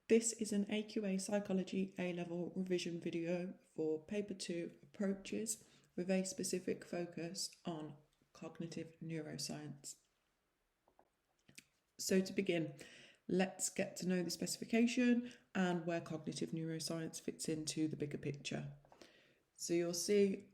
This is an AQA Psychology A-Level revision video for Paper 2 Approaches with a specific focus on cognitive neuroscience. So to begin, let's get to know the specification and where cognitive neuroscience fits into the bigger picture. So you'll see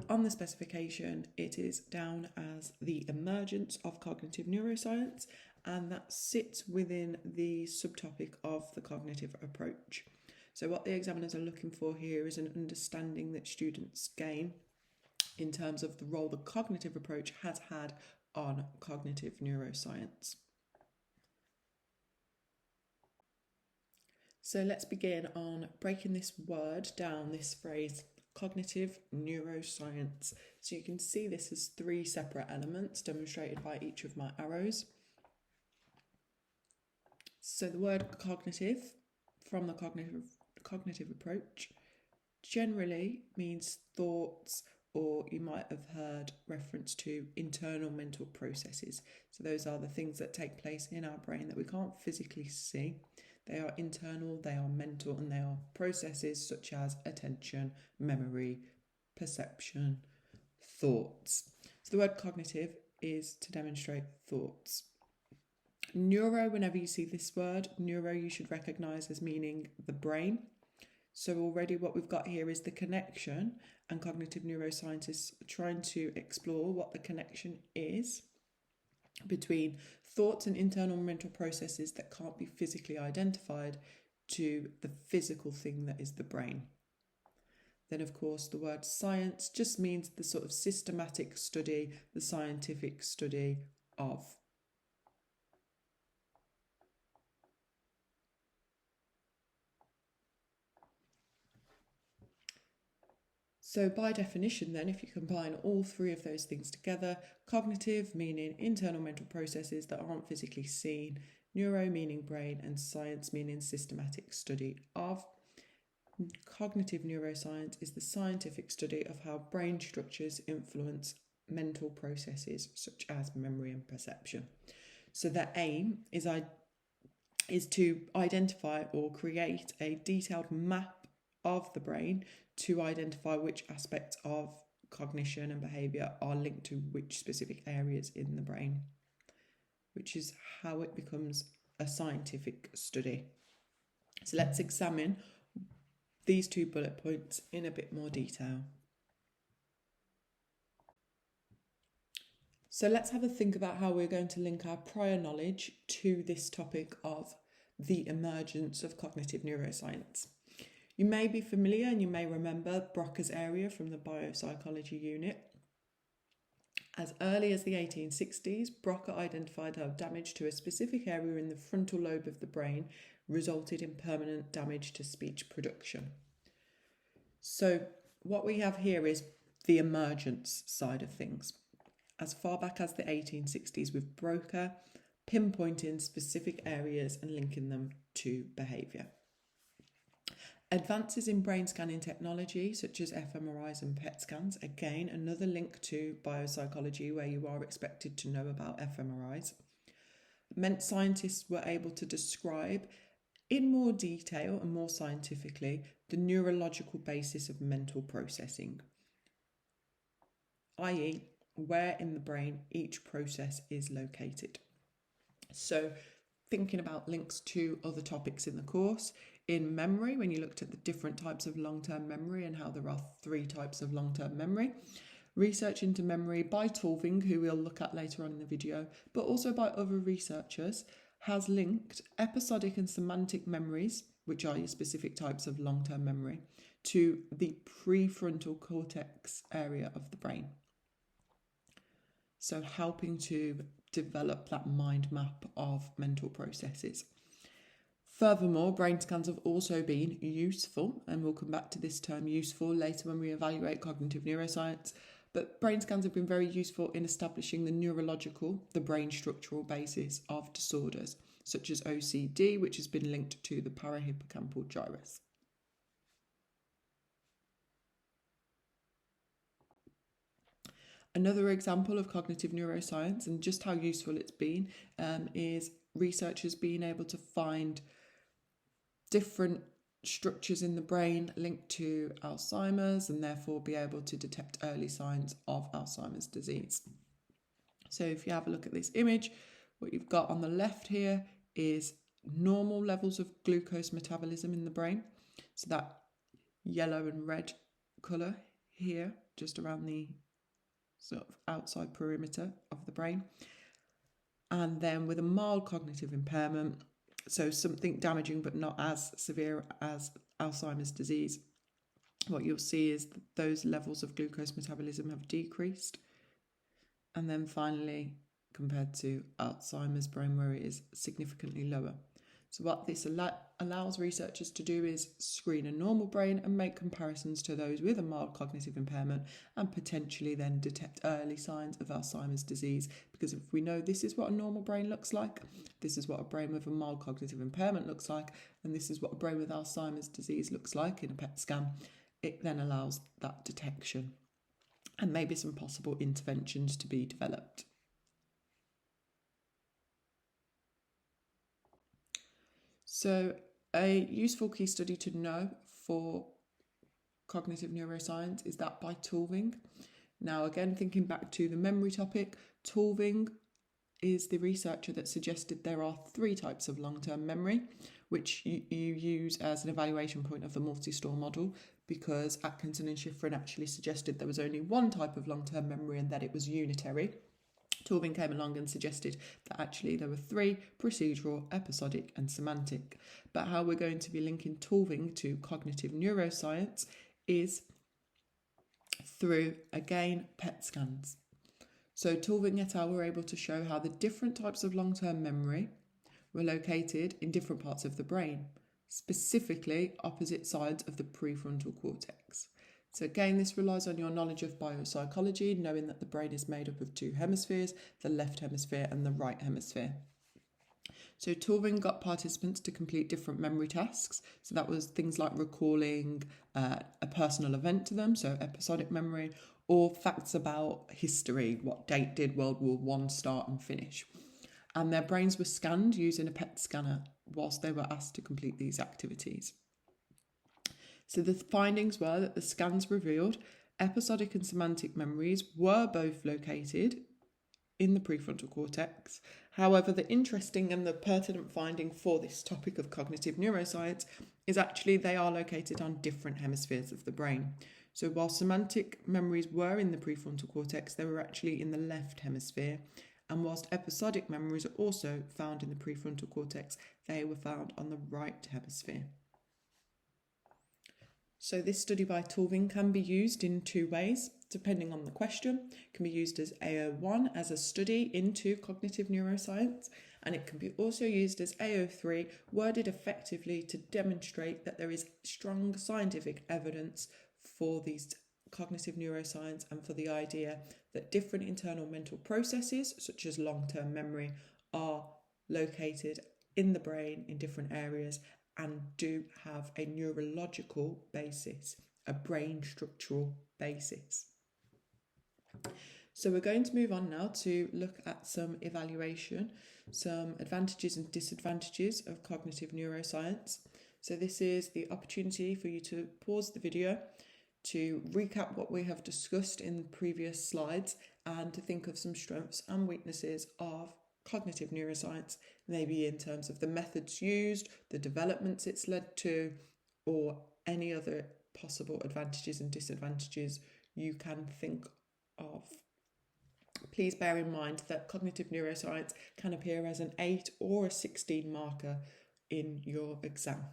on the specification, it is down as the emergence of cognitive neuroscience, and that sits within the subtopic of the cognitive approach. So what the examiners are looking for here is an understanding that students gain in terms of the role the cognitive approach has had on cognitive neuroscience. So let's begin on breaking this word down, this phrase, cognitive neuroscience. So you can see this as three separate elements demonstrated by each of my arrows. So the word cognitive from the cognitive approach generally means thoughts, or you might have heard reference to internal mental processes. So those are the things that take place in our brain that we can't physically see. They are internal, they are mental, and they are processes such as attention, memory, perception, thoughts. So the word cognitive is to demonstrate thoughts. Neuro, whenever you see this word, neuro you should recognise as meaning the brain. So already what we've got here is the connection, and cognitive neuroscientists are trying to explore what the connection is between thoughts and internal mental processes that can't be physically identified to the physical thing that is the brain. Then, of course, the word science just means the sort of systematic study, the scientific study of. So by definition then, if you combine all three of those things together, cognitive meaning internal mental processes that aren't physically seen, neuro meaning brain, and science meaning systematic study of. Cognitive neuroscience is the scientific study of how brain structures influence mental processes such as memory and perception. So their aim is to identify or create a detailed map of the brain to identify which aspects of cognition and behaviour are linked to which specific areas in the brain, which is how it becomes a scientific study. So let's examine these 2 bullet points in a bit more detail. So let's have a think about how we're going to link our prior knowledge to this topic of the emergence of cognitive neuroscience. You may be familiar and you may remember Broca's area from the biopsychology unit. As early as the 1860s, Broca identified how damage to a specific area in the frontal lobe of the brain resulted in permanent damage to speech production. So what we have here is the emergence side of things. As far back as the 1860s with Broca, pinpointing specific areas and linking them to behaviour. Advances in brain scanning technology, such as fMRIs and PET scans, again, another link to biopsychology where you are expected to know about fMRIs, meant scientists were able to describe in more detail and more scientifically the neurological basis of mental processing, i.e., where in the brain each process is located. So, thinking about links to other topics in the course, in memory, when you looked at the different types of long-term memory and how there are 3 types of long-term memory, research into memory by Tulving, who we'll look at later on in the video, but also by other researchers, has linked episodic and semantic memories, which are your specific types of long-term memory, to the prefrontal cortex area of the brain. So helping to develop that mind map of mental processes. Furthermore, brain scans have also been useful, and we'll come back to this term useful later when we evaluate cognitive neuroscience, but brain scans have been very useful in establishing the neurological, the brain structural basis of disorders, such as OCD, which has been linked to the parahippocampal gyrus. Another example of cognitive neuroscience and just how useful it's been is researchers being able to find different structures in the brain linked to Alzheimer's and therefore be able to detect early signs of Alzheimer's disease. So if you have a look at this image, what you've got on the left here is normal levels of glucose metabolism in the brain. So that yellow and red colour here, just around the sort of outside perimeter of the brain. And then with a mild cognitive impairment, so something damaging but not as severe as Alzheimer's disease, what you'll see is that those levels of glucose metabolism have decreased. And then finally, compared to Alzheimer's brain, where it is significantly lower. So what this allows researchers to do is screen a normal brain and make comparisons to those with a mild cognitive impairment and potentially then detect early signs of Alzheimer's disease. Because if we know this is what a normal brain looks like, this is what a brain with a mild cognitive impairment looks like, and this is what a brain with Alzheimer's disease looks like in a PET scan, it then allows that detection and maybe some possible interventions to be developed. So a useful case study to know for cognitive neuroscience is that by Tulving. Now, again, thinking back to the memory topic, Tulving is the researcher that suggested there are 3 types of long-term memory, which you use as an evaluation point of the multi-store model, because Atkinson and Schifrin actually suggested there was only one type of long-term memory and that it was unitary. Tulving came along and suggested that actually there were 3: procedural, episodic and semantic. But how we're going to be linking Tulving to cognitive neuroscience is through, again, PET scans. So Tulving et al. Were able to show how the different types of long-term memory were located in different parts of the brain, specifically opposite sides of the prefrontal cortex. So again, this relies on your knowledge of biopsychology, knowing that the brain is made up of 2 hemispheres, the left hemisphere and the right hemisphere. So Tulving got participants to complete different memory tasks. So that was things like recalling a personal event to them, so episodic memory, or facts about history, what date did World War I start and finish. And their brains were scanned using a PET scanner whilst they were asked to complete these activities. So the findings were that the scans revealed episodic and semantic memories were both located in the prefrontal cortex. However, the interesting and the pertinent finding for this topic of cognitive neuroscience is actually they are located on different hemispheres of the brain. So while semantic memories were in the prefrontal cortex, they were actually in the left hemisphere. And whilst episodic memories are also found in the prefrontal cortex, they were found on the right hemisphere. So this study by Tulving can be used in 2 ways, depending on the question. It can be used as AO1 as a study into cognitive neuroscience, and it can be also used as AO3, worded effectively to demonstrate that there is strong scientific evidence for these cognitive neuroscience and for the idea that different internal mental processes, such as long-term memory, are located in the brain in different areas and do have a neurological basis, a brain structural basis. So we're going to move on now to look at some evaluation, some advantages and disadvantages of cognitive neuroscience. So this is the opportunity for you to pause the video, to recap what we have discussed in previous slides, and to think of some strengths and weaknesses of cognitive neuroscience, maybe in terms of the methods used, the developments it's led to, or any other possible advantages and disadvantages you can think of. Please bear in mind that cognitive neuroscience can appear as an 8 or a 16 marker in your exam.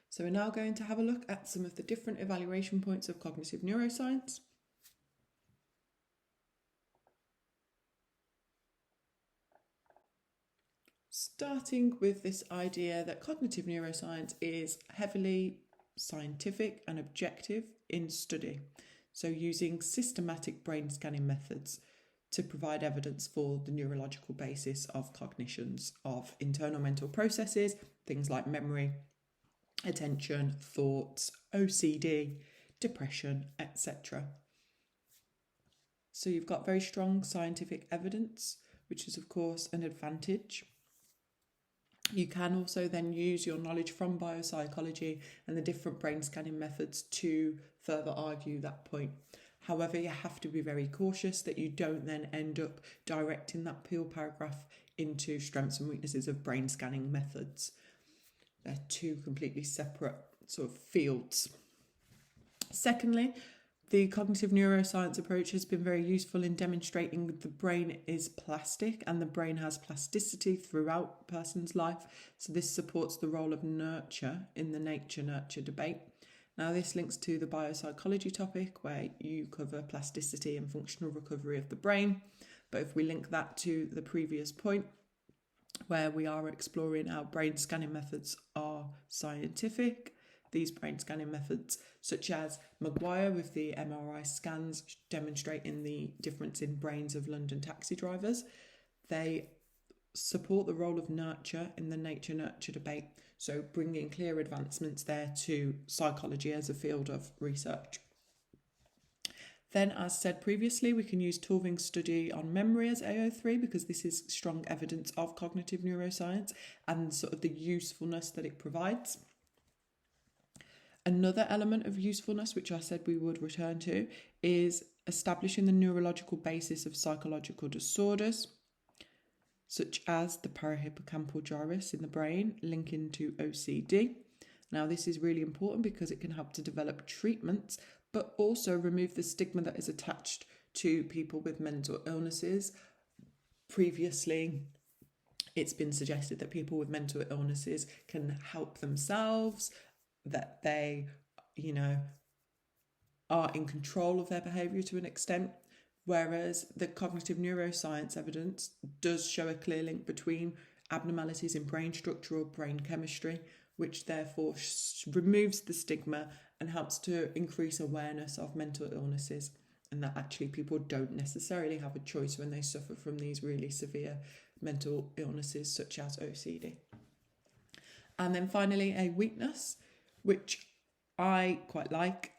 So we're now going to have a look at some of the different evaluation points of cognitive neuroscience. Starting with this idea that cognitive neuroscience is heavily scientific and objective in study. So using systematic brain scanning methods to provide evidence for the neurological basis of cognitions of internal mental processes, things like memory, attention, thoughts, OCD, depression, etc. So you've got very strong scientific evidence, which is of course an advantage. You can also then use your knowledge from biopsychology and the different brain scanning methods to further argue that point. However, you have to be very cautious that you don't then end up directing that Peel paragraph into strengths and weaknesses of brain scanning methods. They're two completely separate sort of fields. Secondly, the cognitive neuroscience approach has been very useful in demonstrating the brain is plastic and the brain has plasticity throughout a person's life. So this supports the role of nurture in the nature-nurture debate. Now this links to the biopsychology topic where you cover plasticity and functional recovery of the brain. But if we link that to the previous point, where we are exploring how brain scanning methods are scientific, these brain scanning methods, such as Maguire with the MRI scans demonstrating the difference in brains of London taxi drivers, they support the role of nurture in the nature-nurture debate, so bringing clear advancements there to psychology as a field of research. Then, as said previously, we can use Tulving's study on memory as AO3 because this is strong evidence of cognitive neuroscience and sort of the usefulness that it provides. Another element of usefulness, which I said we would return to, is establishing the neurological basis of psychological disorders, such as the parahippocampal gyrus in the brain linking to OCD. Now, this is really important because it can help to develop treatments, but also remove the stigma that is attached to people with mental illnesses. Previously, it's been suggested that people with mental illnesses can help themselves, that they, are in control of their behaviour to an extent, whereas the cognitive neuroscience evidence does show a clear link between abnormalities in brain structure or brain chemistry, which therefore removes the stigma and helps to increase awareness of mental illnesses, and that actually people don't necessarily have a choice when they suffer from these really severe mental illnesses such as OCD. And then finally, a weakness, which I quite like,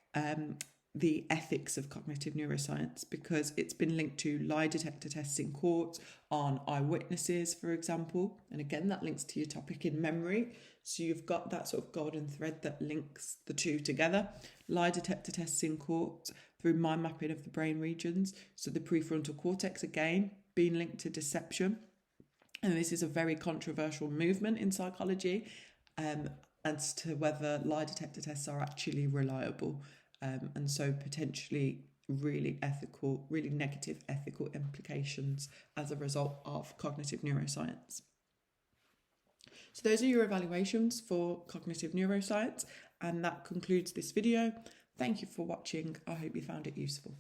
the ethics of cognitive neuroscience, because it's been linked to lie detector tests in courts on eyewitnesses, for example. And again, that links to your topic in memory. So you've got that sort of golden thread that links the two together. Lie detector tests in court through mind mapping of the brain regions. So the prefrontal cortex, again, being linked to deception. And this is a very controversial movement in psychology as to whether lie detector tests are actually reliable. And so potentially really negative ethical implications as a result of cognitive neuroscience. So those are your evaluations for cognitive neuroscience, and that concludes this video. Thank you for watching. I hope you found it useful.